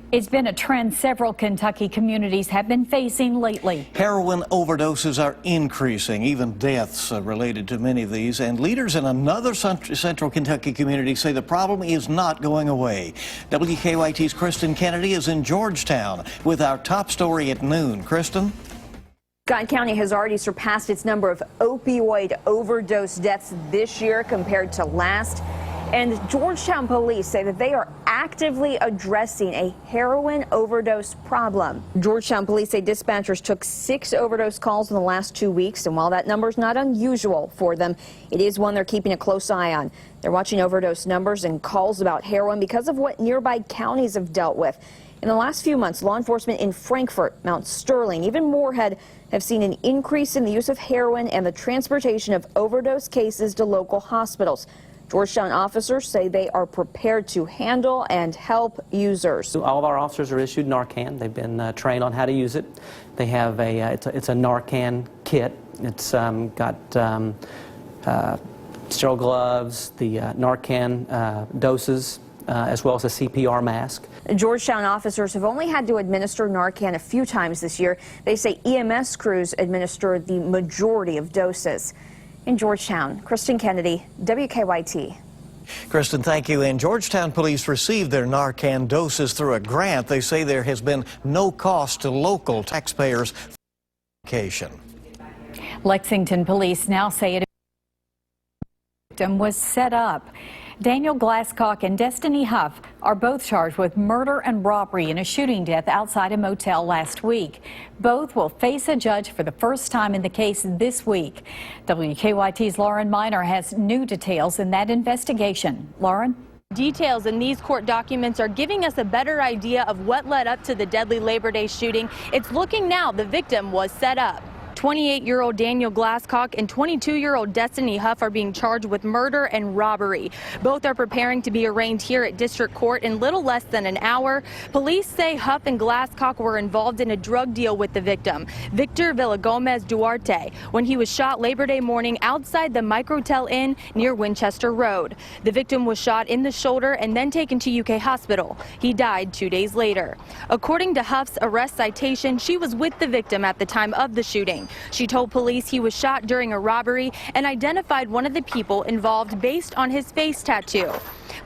It's been a trend several Kentucky communities have been facing lately. Heroin overdoses are increasing, even deaths related to many of these. And leaders in another central Kentucky community say the problem is not going away. WKYT's Kristen Kennedy is in Georgetown with our top story at noon. Kristen? Scott County has already surpassed its number of opioid overdose deaths this year compared to last. And Georgetown police say that they are actively addressing a heroin overdose problem. Georgetown police say dispatchers took 6 overdose calls in the last 2 weeks. And while that number is not unusual for them, it is one they're keeping a close eye on. They're watching overdose numbers and calls about heroin because of what nearby counties have dealt with. In the last few months, law enforcement in Frankfort, Mount Sterling, even Moorhead have seen an increase in the use of heroin and the transportation of overdose cases to local hospitals. Georgetown officers say they are prepared to handle and help users. All of our officers are issued Narcan. They've been trained on how to use it. They have it's a Narcan kit. It's got sterile gloves, the Narcan doses, as well as a CPR mask. Georgetown officers have only had to administer Narcan a few times this year. They say EMS crews administer the majority of doses. In Georgetown, Kristen Kennedy, WKYT. Kristen, thank you. And Georgetown police received their Narcan doses through a grant. They say there has been no cost to local taxpayers for medication. Lexington police now say a victim was set up. Daniel Glasscock and Destiny Huff are both charged with murder and robbery in a shooting death outside a motel last week. Both will face a judge for the first time in the case this week. WKYT's Lauren Miner has new details in that investigation. Lauren? Details in these court documents are giving us a better idea of what led up to the deadly Labor Day shooting. It's looking now the victim was set up. 28-year-old Daniel Glasscock and 22-year-old Destiny Huff are being charged with murder and robbery. Both are preparing to be arraigned here at district court in little less than an hour. Police say Huff and Glasscock were involved in a drug deal with the victim, Victor Villagomez Duarte, when he was shot Labor Day morning outside the Microtel Inn near Winchester Road. The victim was shot in the shoulder and then taken to UK Hospital. He died 2 days later. According to Huff's arrest citation, she was with the victim at the time of the shooting. She told police he was shot during a robbery and identified one of the people involved based on his face tattoo.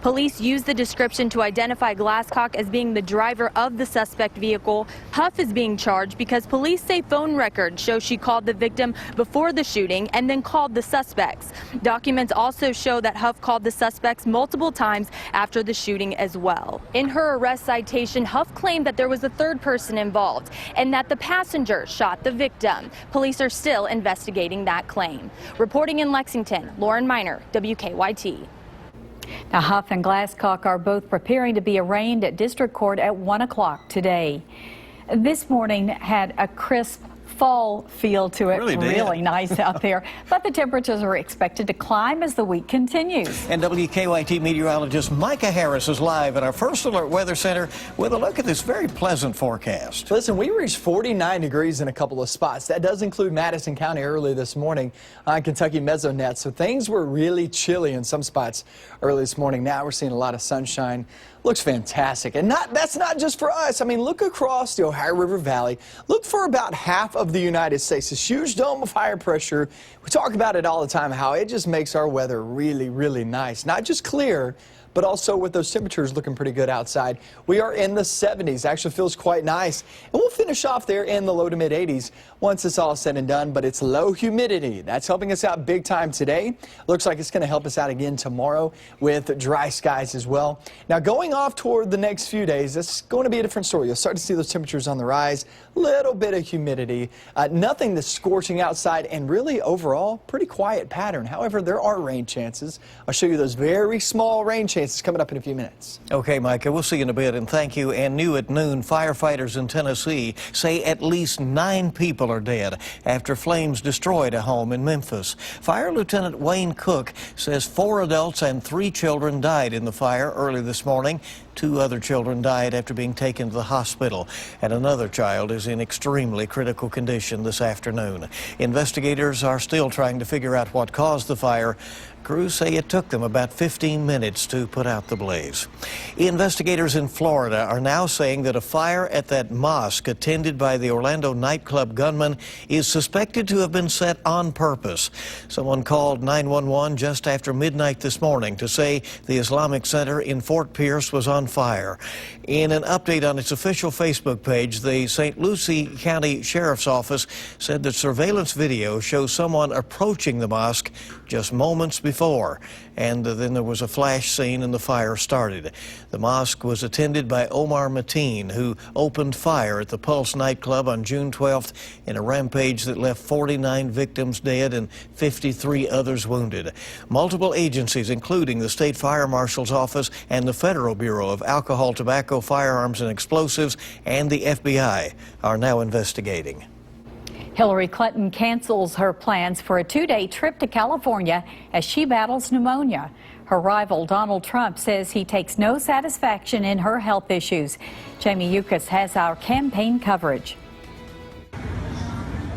Police used the description to identify Glasscock as being the driver of the suspect vehicle. Huff is being charged because police say phone records show she called the victim before the shooting and then called the suspects. Documents also show that Huff called the suspects multiple times after the shooting as well. In her arrest citation, Huff claimed that there was a third person involved and that the passenger shot the victim. Police are still investigating that claim. Reporting in Lexington, Lauren Miner, WKYT. Now, Huff and Glasscock are both preparing to be arraigned at district court at 1 o'clock today. This morning had a crisp fall feel to it. Really nice out there. But the temperatures are expected to climb as the week continues. And WKYT meteorologist Micah Harris is live at our First Alert Weather Center with a look at this very pleasant forecast. Listen, we reached 49 degrees in a couple of spots. That does include Madison County early this morning on Kentucky Mesonet. So things were really chilly in some spots early this morning. Now we're seeing a lot of sunshine. Looks fantastic. And that's not just for us. I mean, look across the Ohio River Valley. Look for about half of the United States. This huge dome of high pressure. We talk about it all the time, how it just makes our weather really, really nice. Not just clear, but also with those temperatures looking pretty good outside. We are in the 70s. Actually feels quite nice. And we'll finish off there in the low to mid 80s once it's all said and done, but it's low humidity. That's helping us out big time today. Looks like it's going to help us out again tomorrow with dry skies as well. Now going off toward the next few days, it's going to be a different story. You'll start to see those temperatures on the rise, little bit of humidity, nothing that's scorching outside, and really overall pretty quiet pattern. However, there are rain chances. I'll show you those very small rain chances coming up in a few minutes. Okay, Micah, we'll see you in a bit, and thank you. And new at noon, firefighters in Tennessee say at least 9 people are dead after flames destroyed a home in Memphis. Fire Lieutenant Wayne Cook says 4 adults and 3 children died in the fire early this morning. 2 other children died after being taken to the hospital, and another child is in extremely critical condition this afternoon. Investigators are still trying to figure out what caused the fire. Crews say it took them about 15 minutes to put out the blaze. Investigators in Florida are now saying that a fire at that mosque attended by the Orlando nightclub gunman is suspected to have been set on purpose. Someone called 911 just after midnight this morning to say the Islamic Center in Fort Pierce was on fire. In an update on its official Facebook page, the St. Lucie County Sheriff's Office said that surveillance video shows someone approaching the mosque just moments before, and then there was a flash scene and the fire started. The mosque was attended by Omar Mateen, who opened fire at the Pulse nightclub on June 12th in a rampage that left 49 victims dead and 53 others wounded. Multiple agencies, including the State Fire Marshal's Office and the Federal Bureau of Alcohol, Tobacco, Firearms, and Explosives, and the FBI, are now investigating. Hillary Clinton cancels her plans for a 2-day trip to California as she battles pneumonia. Her rival Donald Trump says he takes no satisfaction in her health issues. Jamie Yukas has our campaign coverage.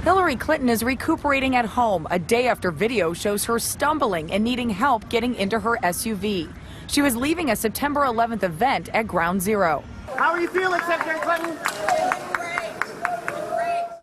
Hillary Clinton is recuperating at home a day after video shows her stumbling and needing help getting into her SUV. She was leaving a September 11th event at Ground Zero. How are you feeling, Secretary Clinton?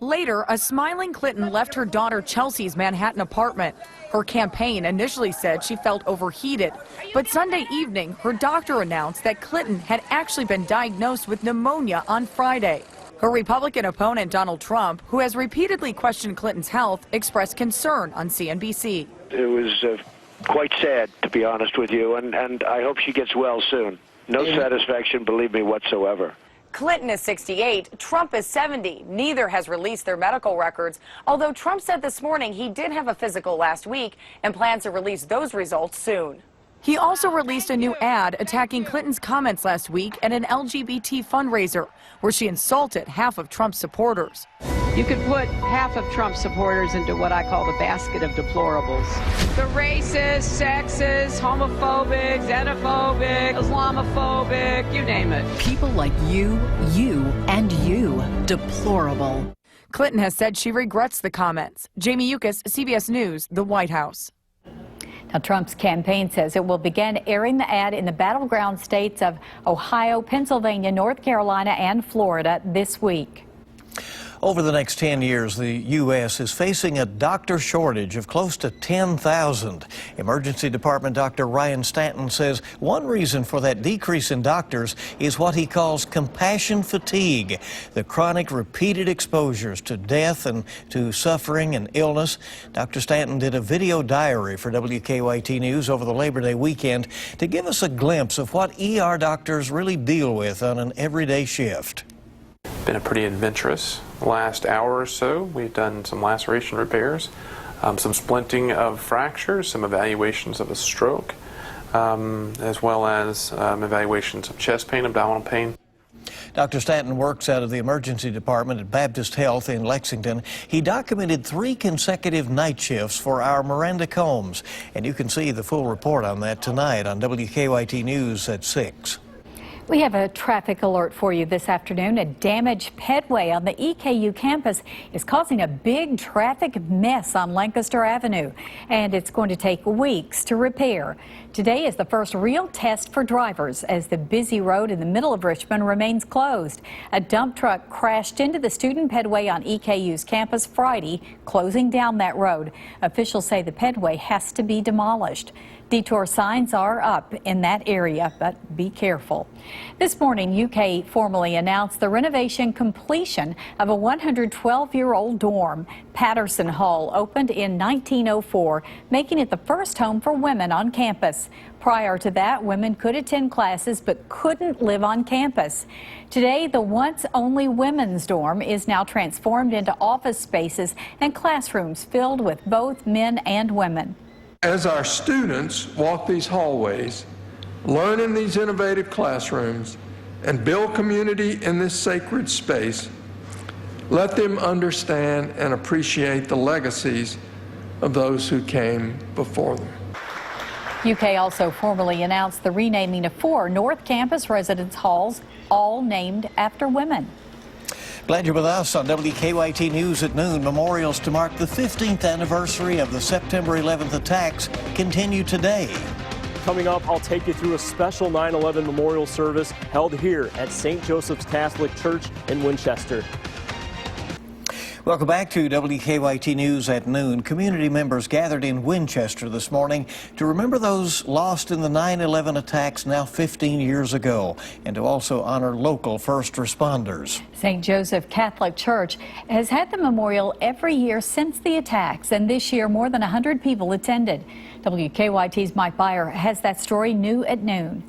Later, a smiling Clinton left her daughter Chelsea's Manhattan apartment. Her campaign initially said she felt overheated, but Sunday evening, her doctor announced that Clinton had actually been diagnosed with pneumonia on Friday. Her Republican opponent, Donald Trump, who has repeatedly questioned Clinton's health, expressed concern on CNBC. It was quite sad, to be honest with you, and I hope she gets well soon. No satisfaction, believe me, whatsoever. Clinton is 68, Trump is 70. Neither has released their medical records, although Trump said this morning he did have a physical last week and plans to release those results soon. He also released a new ad attacking Clinton's comments last week at an LGBT fundraiser, where she insulted half of Trump's supporters. You could put half of Trump supporters into what I call the basket of deplorables. The racist, sexist, homophobic, xenophobic, Islamophobic, you name it. People like you, and you. Deplorable. Clinton has said she regrets the comments. Jamie Yukas, CBS News, the White House. Now, Trump's campaign says it will begin airing the ad in the battleground states of Ohio, Pennsylvania, North Carolina, and Florida this week. Over the next 10 years, the U.S. is facing a doctor shortage of close to 10,000. Emergency Department Dr. Ryan Stanton says one reason for that decrease in doctors is what he calls compassion fatigue, the chronic repeated exposures to death and to suffering and illness. Dr. Stanton did a video diary for WKYT News over the Labor Day weekend to give us a glimpse of what ER doctors really deal with on an everyday shift. Been a pretty adventurous last hour or so. We've done some laceration repairs, some splinting of fractures, some evaluations of a stroke, as well as evaluations of chest pain, abdominal pain. Dr. Stanton works out of the emergency department at Baptist Health in Lexington. He documented 3 consecutive night shifts for our Miranda Combs, and you can see the full report on that tonight on WKYT News at 6. We have a traffic alert for you this afternoon. A damaged pedway on the EKU campus is causing a big traffic mess on Lancaster Avenue, and it's going to take weeks to repair. Today is the first real test for drivers as the busy road in the middle of Richmond remains closed. A dump truck crashed into the student pedway on EKU's campus Friday, closing down that road. Officials say the pedway has to be demolished. Detour signs are up in that area, but be careful. This morning, UK formally announced the renovation completion of a 112-year-old dorm. Patterson Hall opened in 1904, making it the first home for women on campus. Prior to that, women could attend classes but couldn't live on campus. Today, the once only women's dorm is now transformed into office spaces and classrooms filled with both men and women. As our students walk these hallways, learn in these innovative classrooms, and build community in this sacred space, let them understand and appreciate the legacies of those who came before them. UK also formally announced the renaming of 4 North Campus residence halls, all named after women. Glad you're with us on WKYT News at noon. Memorials to mark the 15th anniversary of the September 11th attacks continue today. Coming up, I'll take you through a special 9/11 memorial service held here at St. Joseph's Catholic Church in Winchester. Welcome back to WKYT News at noon. Community members gathered in Winchester this morning to remember those lost in the 9/11 attacks now 15 years ago, and to also honor local first responders. St. Joseph Catholic Church has had the memorial every year since the attacks, and this year more than 100 people attended. WKYT's Mike Beyer has that story new at noon.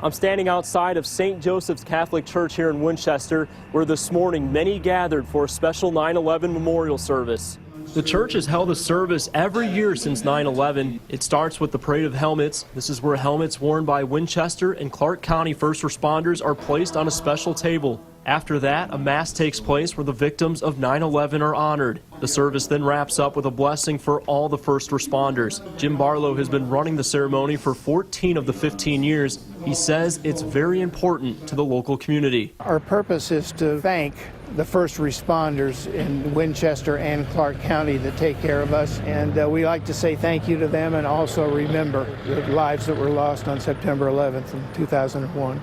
I'm standing outside of St. Joseph's Catholic Church here in Winchester, where this morning many gathered for a special 9/11 memorial service. The church has held a service every year since 9/11. It starts with the Parade of Helmets. This is where helmets worn by Winchester and Clark County first responders are placed on a special table. After that, a mass takes place where the victims of 9/11 are honored. The service then wraps up with a blessing for all the first responders. Jim Barlow has been running the ceremony for 14 of the 15 years. He says it's very important to the local community. Our purpose is to thank the first responders in Winchester and Clark County that take care of us, and we like to say thank you to them and also remember the lives that were lost on September 11th in 2001.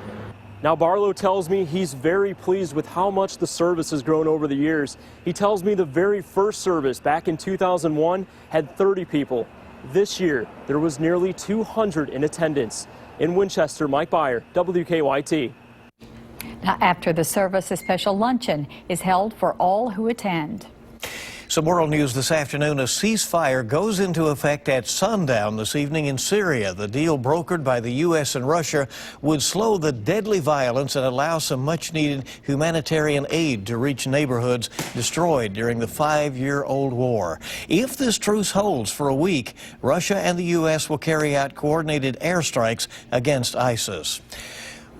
Now, Barlow tells me he's very pleased with how much the service has grown over the years. He tells me the very first service back in 2001 had 30 people. This year, there was nearly 200 in attendance. In Winchester, Mike Beyer, WKYT. Now, after the service, a special luncheon is held for all who attend. Some world news this afternoon. A ceasefire goes into effect at sundown this evening in Syria. The deal brokered by the U.S. and Russia would slow the deadly violence and allow some much-needed humanitarian aid to reach neighborhoods destroyed during the 5-year-old war. If this truce holds for a week, Russia and the U.S. will carry out coordinated airstrikes against ISIS.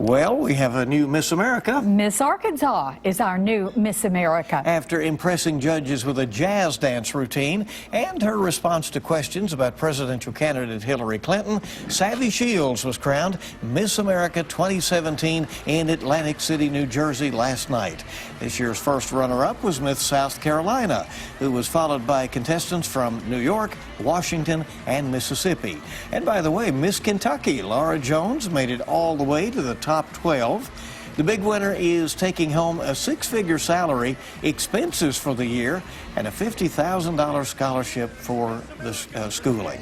Well, we have a new Miss America. Miss Arkansas is our new Miss America. After impressing judges with a jazz dance routine and her response to questions about presidential candidate Hillary Clinton, Savvy Shields was crowned Miss America 2017 in Atlantic City, New Jersey last night. This year's first runner-up was Miss South Carolina, who was followed by contestants from New York, Washington, and Mississippi. And by the way, Miss Kentucky, Laura Jones, made it all the way to the top 12. The big winner is taking home a 6-figure salary, expenses for the year, and a $50,000 scholarship for the schooling.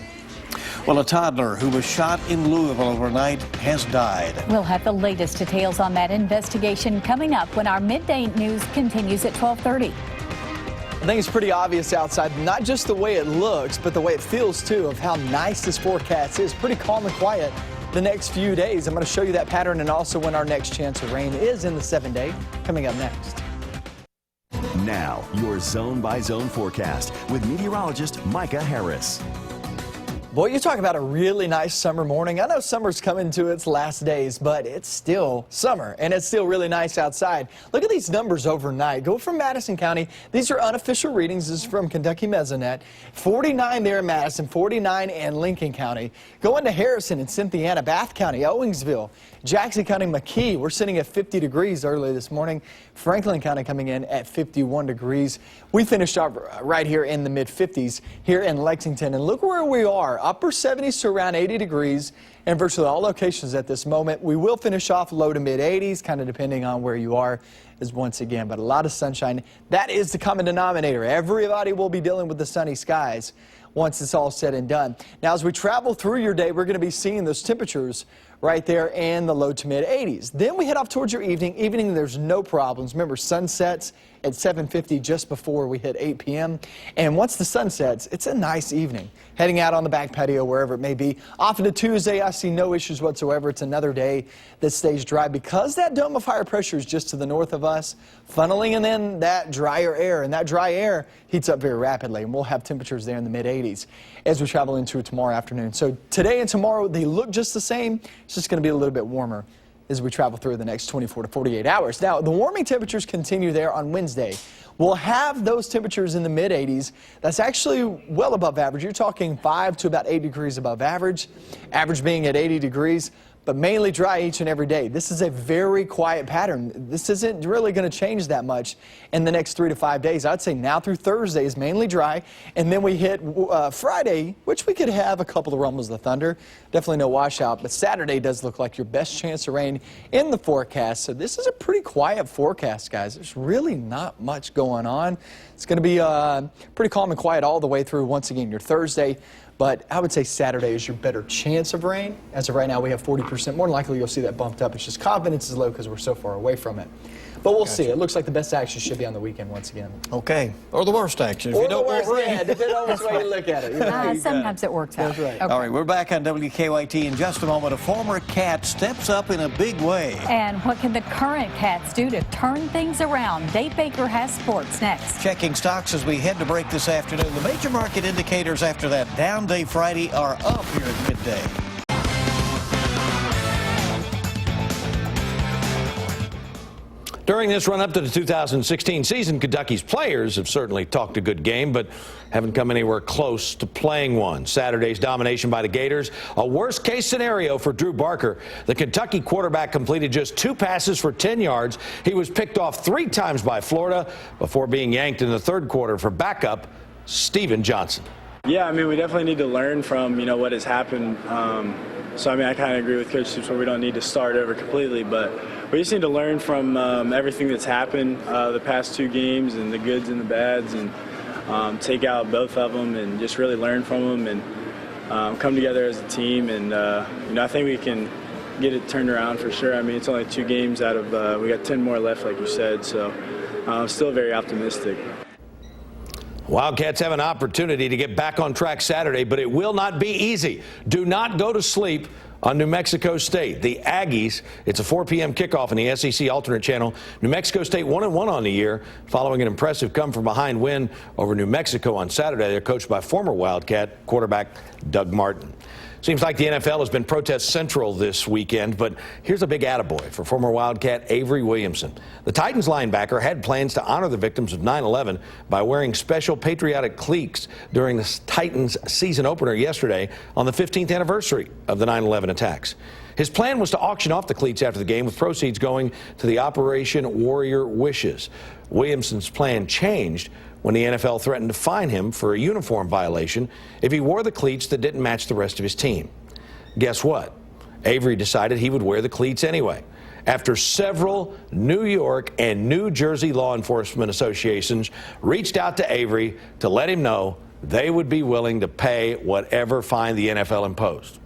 Well, a toddler who was shot in Louisville overnight has died. We'll have the latest details on that investigation coming up when our midday news continues at 12:30. I think it's pretty obvious outside, not just the way it looks, but the way it feels too, of how nice this forecast is. Pretty calm and quiet the next few days. I'm going to show you that pattern and also when our next chance of rain is in the 7-day, coming up next. Now, your zone-by-zone forecast with meteorologist Micah Harris. Boy, you talk about a really nice summer morning. I know summer's coming to its last days, but it's still summer, and it's still really nice outside. Look at these numbers overnight. Go from Madison County. These are unofficial readings. This is from Kentucky Mesonet. 49 there in Madison, 49 in Lincoln County. Go into Harrison and Cynthiana, Bath County, Owingsville, Jackson County, McKee. We're sitting at 50 degrees early this morning. Franklin County coming in at 51 degrees. We finished up right here in the mid-50s here in Lexington, and look where we are. Upper 70s to around 80 degrees in virtually all locations at this moment. We will finish off low to mid 80s, kind of depending on where you are, is once again, but a lot of sunshine. That is the common denominator. Everybody will be dealing with the sunny skies once it's all said and done. Now, as we travel through your day, we're going to be seeing those temperatures right there in the low to mid 80s. Then we head off towards your evening. Evening, there's no problems. Remember, sunsets at 7:50 just before we hit 8 p.m. And once the sun sets, it's a nice evening. Heading out on the back patio, wherever it may be. Off into Tuesday, I see no issues whatsoever. It's another day that stays dry because that dome of higher pressure is just to the north of us, funneling in that drier air. And that dry air heats up very rapidly, and we'll have temperatures there in the mid 80s as we travel into tomorrow afternoon. So today and tomorrow, they look just the same. It's just going to be a little bit warmer as we travel through the next 24 to 48 hours. Now, the warming temperatures continue there on Wednesday. We'll have those temperatures in the mid 80s. That's actually well above average. You're talking 5 to about 8 degrees above average. Average being at 80 degrees. but mainly dry each and every day. This is a very quiet pattern. This isn't really going to change that much in the next 3 to 5 days. I'd say now through Thursday is mainly dry, and then we hit Friday, which we could have a couple of rumbles of thunder. Definitely no washout, but Saturday does look like your best chance of rain in the forecast. So this is a pretty quiet forecast, guys. There's really not much going on. It's going to be pretty calm and quiet all the way through, once again, your Thursday. But I would say Saturday is your better chance of rain. As of right now, we have 40%. More than likely, you'll see that bumped up. It's just confidence is low because we're so far away from it. But we'll see. It looks like the best action should be on the weekend once again. Okay. Or the worst action. If Or you the don't worst, want rain. yeah, depending on which way you look at it. You know, Sometimes it works out. That's right. Okay. All right, we're back on WKYT in just a moment. A former Cat steps up in a big way. And what can the current Cats do to turn things around? Dave Baker has sports next. Checking stocks as we head to break this afternoon. The major market indicators after that down day Friday are up here at midday. During this run-up to the 2016 season, Kentucky's players have certainly talked a good game, but haven't come anywhere close to playing one. Saturday's domination by the Gators, a worst-case scenario for Drew Barker. The Kentucky quarterback completed just 2 passes for 10 yards. He was picked off 3 times by Florida before being yanked in the third quarter for backup Steven Johnson. Yeah, I mean, we definitely need to learn from, what has happened. So, I kind of agree with Coach Stoops where we don't need to start over completely, but we just need to learn from everything that's happened the past 2 games and the goods and the bads, and take out both of them and just really learn from them and come together as a team. And, I think we can get it turned around for sure. I mean, it's only 2 games out of we got 10 more left, like you said, so I'm still very optimistic. Wildcats have an opportunity to get back on track Saturday, but it will not be easy. Do not go to sleep on New Mexico State. The Aggies, it's a 4 p.m. kickoff in the SEC alternate channel. New Mexico State 1-1 on the year following an impressive come-from-behind win over New Mexico on Saturday. They're coached by former Wildcat quarterback Doug Martin. Seems like the NFL has been protest central this weekend, but here's a big attaboy for former Wildcat Avery Williamson. The Titans linebacker had plans to honor the victims of 9/11 by wearing special patriotic cleats during the Titans season opener yesterday on the 15th anniversary of the 9/11 attacks. His plan was to auction off the cleats after the game, with proceeds going to the Operation Warrior Wishes. Williamson's plan changed when the NFL threatened to fine him for a uniform violation if he wore the cleats that didn't match the rest of his team. Guess what? Avery decided he would wear the cleats anyway. After several New York and New Jersey law enforcement associations reached out to Avery to let him know they would be willing to pay whatever fine the NFL imposed.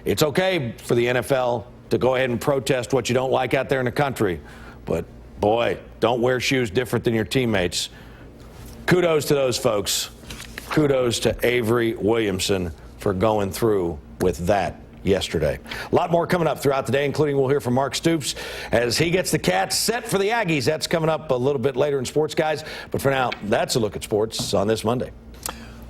It's okay for the NFL to go ahead and protest what you don't like out there in the country, but boy, don't wear shoes different than your teammates. Kudos to those folks. Kudos to Avery Williamson for going through with that yesterday. A lot more coming up throughout the day, including we'll hear from Mark Stoops as he gets the Cats set for the Aggies. That's coming up a little bit later in sports, guys. But for now, that's a look at sports on this Monday.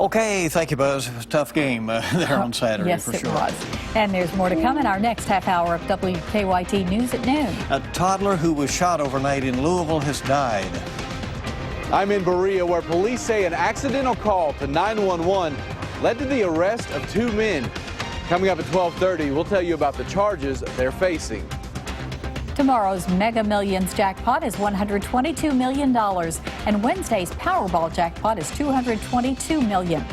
Okay, thank you, Buzz. It was a tough game there on Saturday, yes, for it sure. was. And there's more to come in our next half hour of WKYT News at noon. A toddler who was shot overnight in Louisville has died. I'm in Berea, where police say an accidental call to 911 led to the arrest of 2 men. Coming up at 12:30, we'll tell you about the charges they're facing. Tomorrow's Mega Millions jackpot is $122 million, and Wednesday's Powerball jackpot is $222 million.